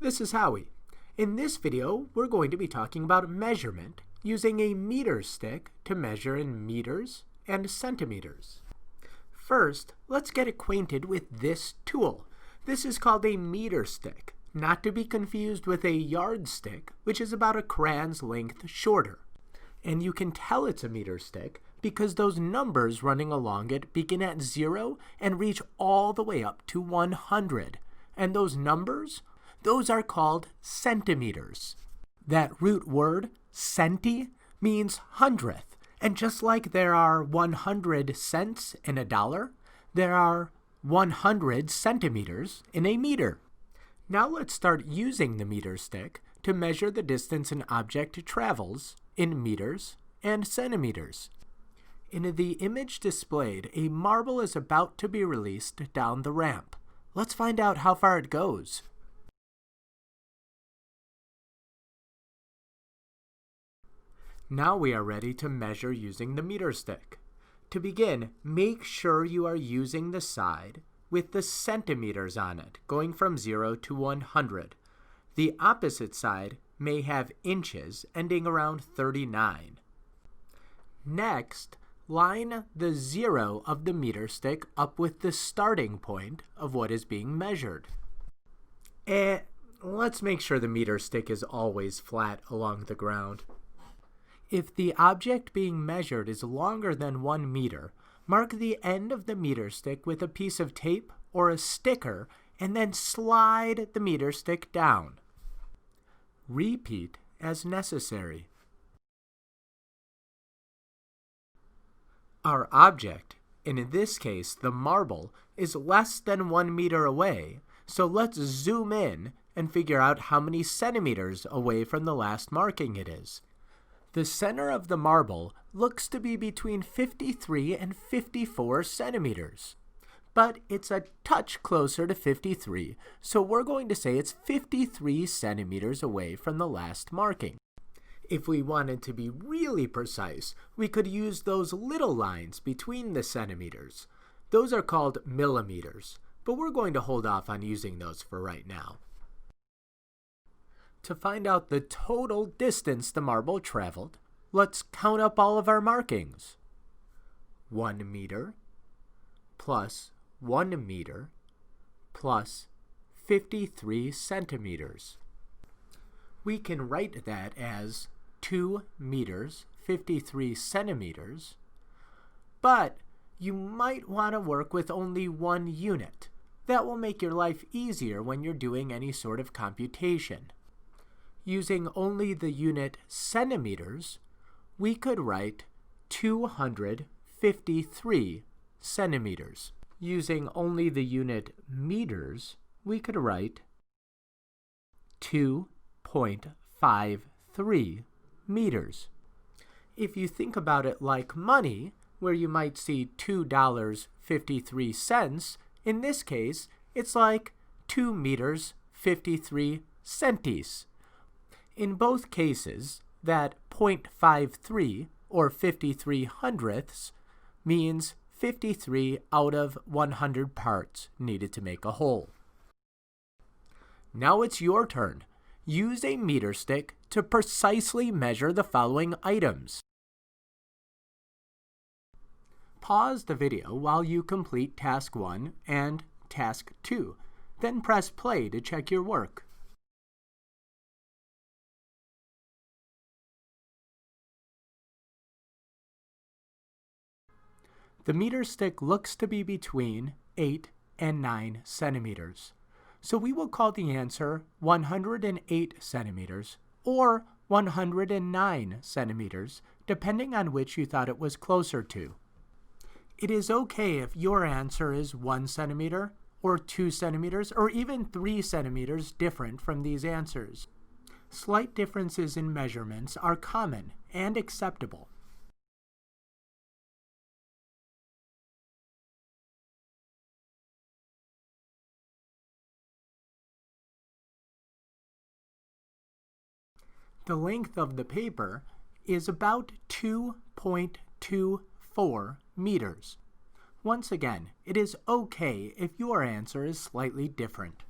This is Howie. In this video, we're going to be talking about measurement using a meter stick to measure in meters and centimeters. First, let's get acquainted with this tool. This is called a meter stick, not to be confused with a yardstick, which is about a crayon's length shorter. And you can tell it's a meter stick because those numbers running along it begin at 0 and reach all the way up to 100. And those numbers, those are called centimeters. That root word, centi, means hundredth. And just like there are 100 cents in a dollar, there are 100 centimeters in a meter. Now let's start using the meter stick to measure the distance an object travels in meters and centimeters. In the image displayed, a marble is about to be released down the ramp. Let's find out how far it goes. Now we are ready to measure using the meter stick. To begin, make sure you are using the side with the centimeters on it, going from 0 to 100. The opposite side may have inches, ending around 39. Next, line the 0 of the meter stick up with the starting point of what is being measured. Let's make sure the meter stick is always flat along the ground. If the object being measured is longer than 1 meter, mark the end of the meter stick with a piece of tape or a sticker and then slide the meter stick down. Repeat as necessary. Our object, and in this case the marble, is less than 1 meter away, so let's zoom in and figure out how many centimeters away from the last marking it is. The center of the marble looks to be between 53 and 54 centimeters. But it's a touch closer to 53, so we're going to say it's 53 centimeters away from the last marking. If we wanted to be really precise, we could use those little lines between the centimeters. Those are called millimeters, but we're going to hold off on using those for right now. To find out the total distance the marble traveled, let's count up all of our markings. 1 meter plus 1 meter plus 53 centimeters. We can write that as 2 meters, 53 centimeters, but you might want to work with only 1 unit. That will make your life easier when you're doing any sort of computation. Using only the unit centimeters, we could write 253 centimeters. Using only the unit meters, we could write 2.53 meters. If you think about it like money, where you might see $2.53, in this case, it's like 2 meters 53 centis. In both cases, that 0.53 or 53 hundredths means 53 out of 100 parts needed to make a whole. Now it's your turn. Use a meter stick to precisely measure the following items. Pause the video while you complete Task 1 and Task 2, then press play to check your work. The meter stick looks to be between 8 and 9 centimeters. So we will call the answer 108 centimeters or 109 centimeters, depending on which you thought it was closer to. It is okay if your answer is 1 centimeter or 2 centimeters or even 3 centimeters different from these answers. Slight differences in measurements are common and acceptable. The length of the paper is about 2.24 meters. Once again, it is okay if your answer is slightly different.